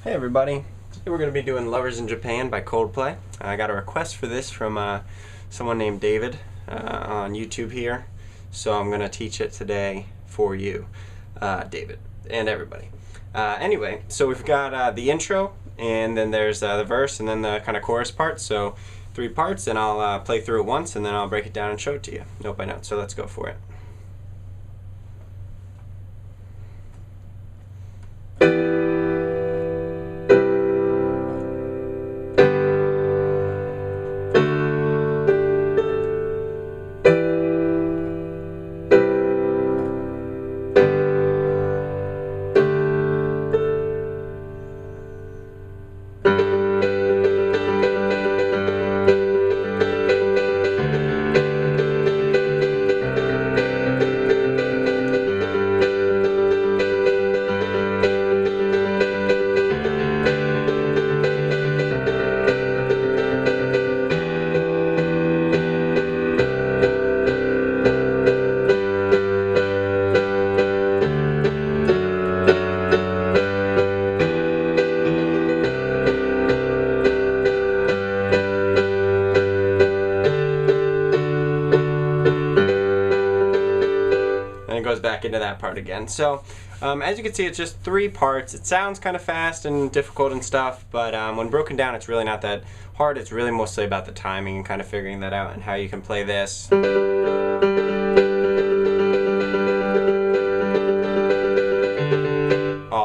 Hey everybody, today we're going to be doing Lovers in Japan by Coldplay. I got a request for this from someone named David on YouTube here, so I'm going to teach it today for you, David, and everybody. Anyway, so we've got the intro, and then there's the verse, and then the kind of chorus part, so 3 parts, and I'll play through it once, and then I'll break it down and show it to you, note by note, so let's go for it. Goes back into that part again. So as you can see, it's just 3 parts. It sounds kind of fast and difficult and stuff, but when broken down, it's really not that hard. It's really mostly about the timing and kind of figuring that out and how you can play this all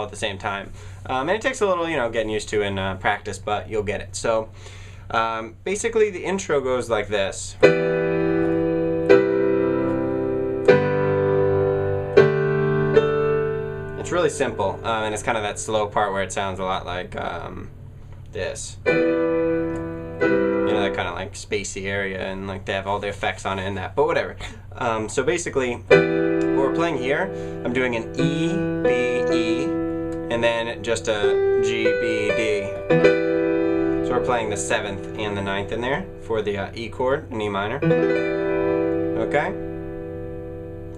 at the same time. And it takes a little, getting used to in practice, but you'll get it. So basically, the intro goes like this. It's really simple, and it's kind of that slow part where it sounds a lot like this. That kind of like spacey area, and like they have all the effects on it and that, but whatever. So basically, what we're playing here, I'm doing an E, B, E, and then just a G, B, D. So we're playing the 7th and the 9th in there for the E chord in E minor. Okay?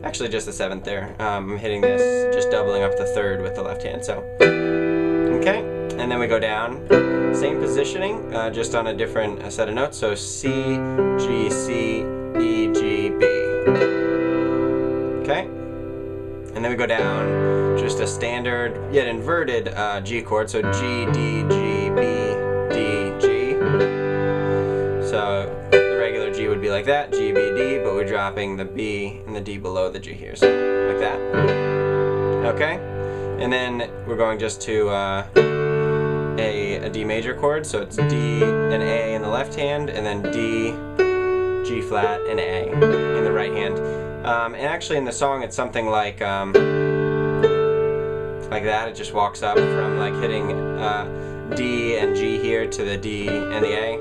Actually just the 7th there. I'm hitting this, just doubling up the 3rd with the left hand, so. Okay, and then we go down, same positioning, just on a different set of notes, so C, G, C, E, G, B. Okay, and then we go down, just a standard, yet inverted G chord, so G, D, G, B, D, G. So the regular G would be like that, G, B, D, but we're dropping the B and the D below the G here, so like that. Okay, and then we're going just to a D major chord, so it's D and A in the left hand, and then D, G flat, and A in the right hand. And actually in the song it's something like that. It just walks up from like hitting D and G here to the D and the A.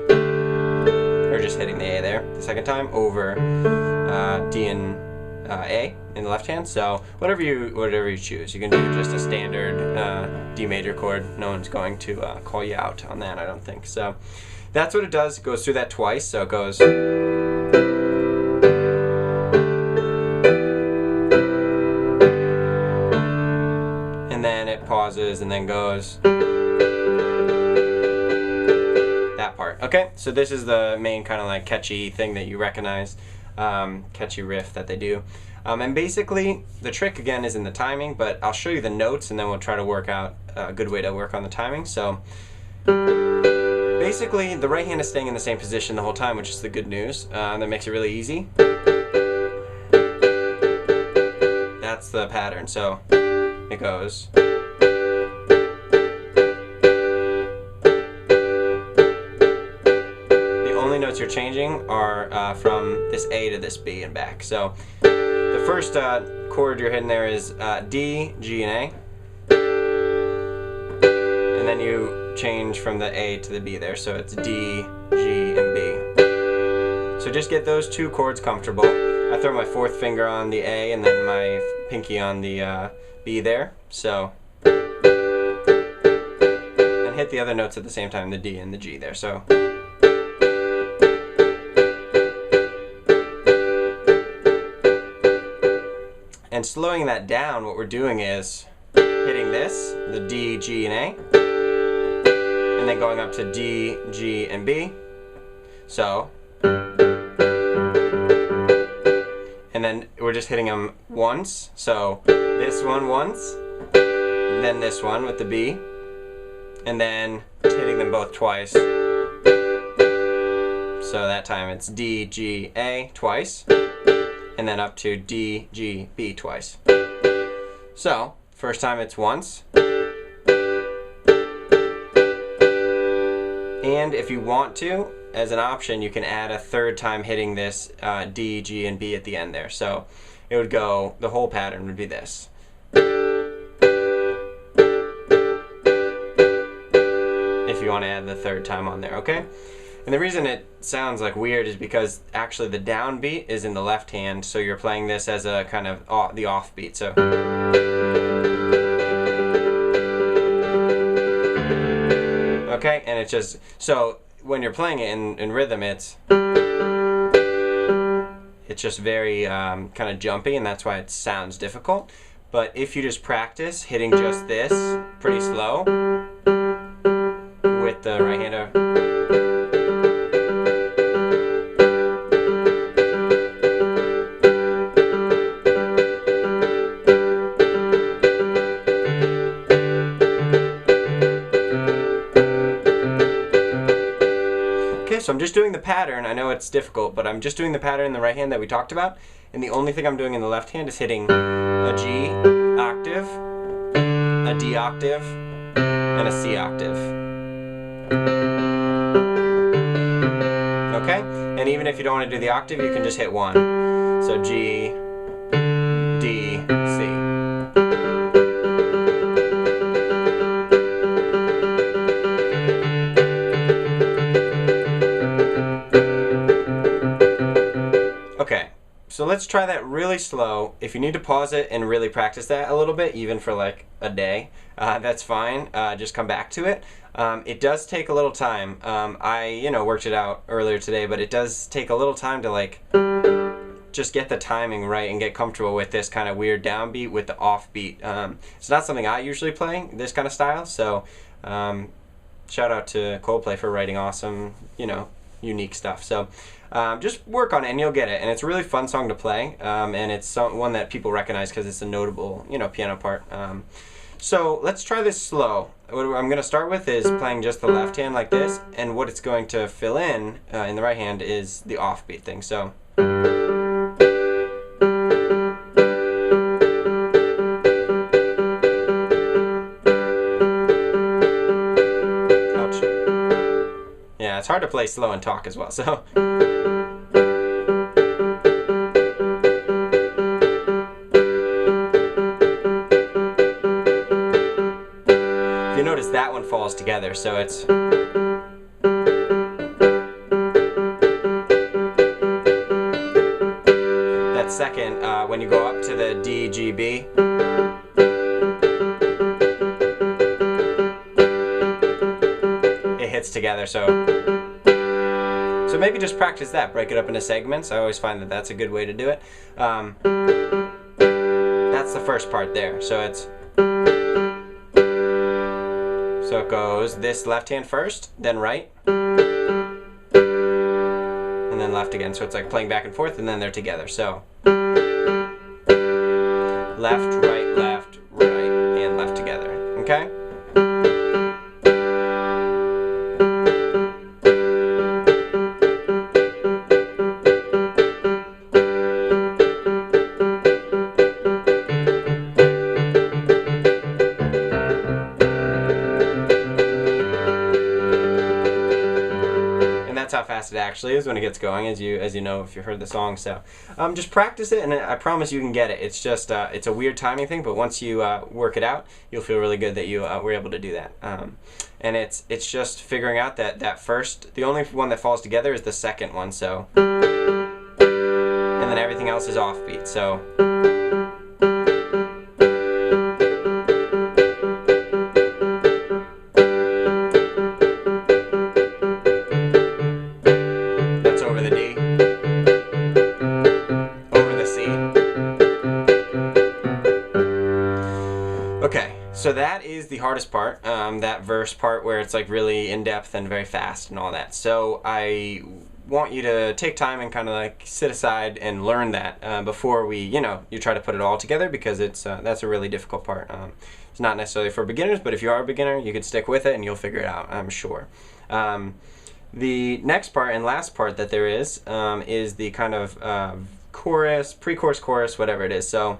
Or just hitting the A there the second time over D and A in the left hand. So whatever you choose, you can do just a standard D major chord. No one's going to call you out on that, I don't think. So that's what it does. It goes through that twice. So it goes. And then it pauses and then goes. Part. Okay, so this is the main kind of like catchy thing that you recognize, catchy riff that they do. And basically, the trick again is in the timing, but I'll show you the notes and then we'll try to work out a good way to work on the timing. So basically, the right hand is staying in the same position the whole time, which is the good news. That makes it really easy. That's the pattern, so it goes. Notes you're changing are from this A to this B and back. So the first chord you're hitting there is D, G, and A, and then you change from the A to the B there, so it's D, G, and B. So just get those 2 chords comfortable. I throw my 4th finger on the A and then my pinky on the B there, so, and hit the other notes at the same time, the D and the G there, so. And slowing that down, what we're doing is hitting this, the D, G, and A, and then going up to D, G, and B. So, and then we're just hitting them once. So this one once, then this one with the B, and then hitting them both twice. So that time it's D, G, A twice, and then up to D, G, B twice. So, first time it's once. And if you want to, as an option, you can add a third time hitting this D, G, and B at the end there. So it would go, the whole pattern would be this. If you want to add the third time on there, okay? And the reason it sounds like weird is because actually the downbeat is in the left hand, so you're playing this as a kind of the offbeat. So, okay, and it's just, so when you're playing it in rhythm, it's just very kind of jumpy, and that's why it sounds difficult. But if you just practice hitting just this pretty slow with the right hand over. So I'm just doing the pattern. I know it's difficult, but I'm just doing the pattern in the right hand that we talked about. And the only thing I'm doing in the left hand is hitting a G octave, a D octave, and a C octave. Okay? And even if you don't want to do the octave, you can just hit one. So G, D, C. Okay, so let's try that really slow. If you need to pause it and really practice that a little bit, even for like a day, that's fine. Just come back to it. It does take a little time. I, worked it out earlier today, but it does take a little time to like just get the timing right and get comfortable with this kind of weird downbeat with the offbeat. It's not something I usually play, this kind of style, so shout out to Coldplay for writing awesome, unique stuff. So just work on it and you'll get it. And it's a really fun song to play, and it's one that people recognize because it's a notable, piano part. So let's try this slow. What I'm going to start with is playing just the left hand like this, and what it's going to fill in the right hand is the offbeat thing. So. Ouch. Yeah, it's hard to play slow and talk as well, so. If you notice, that one falls together, so it's. That second, when you go up to the D, G, B. It hits together, so maybe just practice that. Break it up into segments. I always find that that's a good way to do it. That's the first part there. So it goes this left hand first, then right, and then left again. So it's like playing back and forth, and then they're together. So left, right, and left together. Okay? That's how fast it actually is when it gets going, as you know if you heard the song. So just practice it, and I promise you can get it. It's just it's a weird timing thing, but once you work it out, you'll feel really good that you were able to do that. And it's just figuring out that first, the only one that falls together is the second one. So, and then everything else is offbeat. So. Okay, So that is the hardest part, that verse part where it's like really in-depth and very fast and all that. So I want you to take time and kind of like sit aside and learn that before we, you try to put it all together, because that's a really difficult part. It's not necessarily for beginners, but if you are a beginner, you can stick with it and you'll figure it out, I'm sure. The next part and last part that there is the kind of chorus, pre-chorus, chorus, whatever it is. So.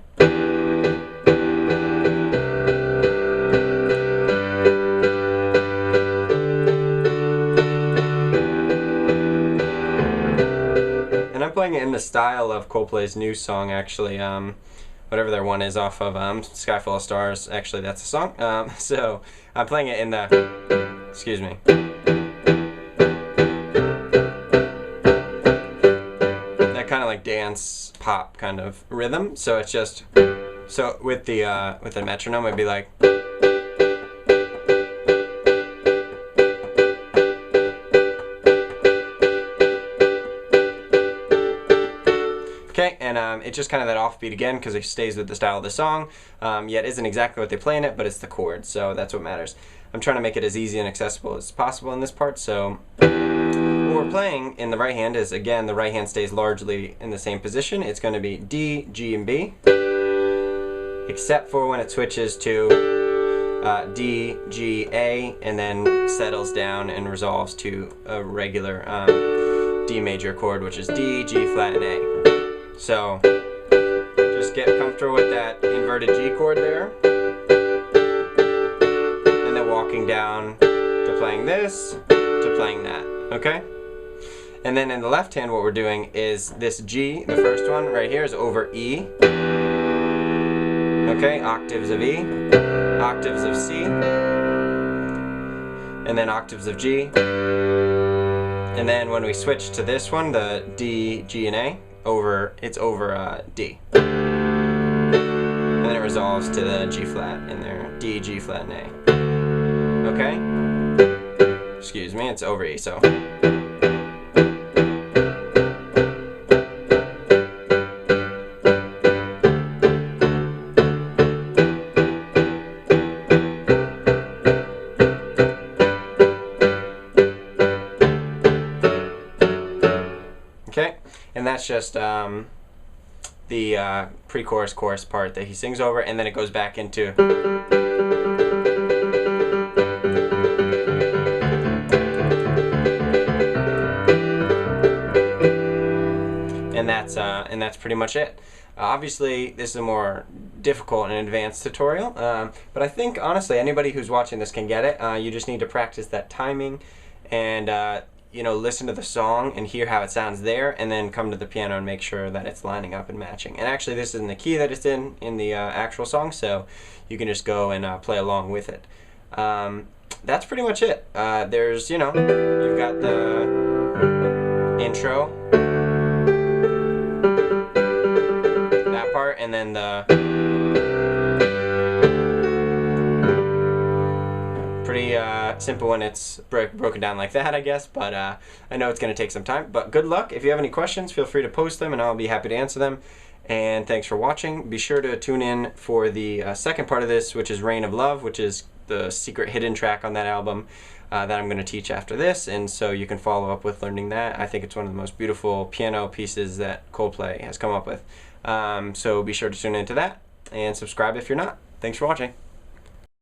Playing it in the style of Coldplay's new song, actually, whatever their one is off of Sky Full of Stars. Actually, that's the song. So I'm playing it in the, excuse me, that kind of like dance pop kind of rhythm. So it's just, so with the metronome, it'd be like. Okay, and it's just kind of that offbeat again, because it stays with the style of the song, yet isn't exactly what they play in it, but it's the chords, so that's what matters. I'm trying to make it as easy and accessible as possible in this part, so what we're playing in the right hand is, again, the right hand stays largely in the same position. It's going to be D, G, and B, except for when it switches to D, G, A, and then settles down and resolves to a regular D major chord, which is D, G flat, and A. So just get comfortable with that inverted G chord there, and then walking down to playing this, to playing that, okay? And then in the left hand, what we're doing is this G, the first one right here, is over E, okay? Octaves of E, octaves of C, and then octaves of G. And then when we switch to this one, the D, G, and A, it's over D. And then it resolves to the G flat in there. D, G flat, and A. Okay? Excuse me, it's over E, so. Okay, and that's just the pre-chorus, chorus part that he sings over, and then it goes back into. And that's pretty much it. Obviously, this is a more difficult and advanced tutorial, but I think honestly anybody who's watching this can get it. You just need to practice that timing and listen to the song and hear how it sounds there, and then come to the piano and make sure that it's lining up and matching. And actually, this is in the key that it's in the actual song, so you can just go and play along with it. That's pretty much it. There's, you've got the intro, that part, and then the pretty simple when it's broken down like that, I guess, but I know it's going to take some time. But good luck. If you have any questions, feel free to post them and I'll be happy to answer them. And thanks for watching. Be sure to tune in for the second part of this, which is Reign of Love, which is the secret hidden track on that album that I'm going to teach after this, and so you can follow up with learning that. I think it's one of the most beautiful piano pieces that Coldplay has come up with. So be sure to tune into that and subscribe if you're not. Thanks for watching.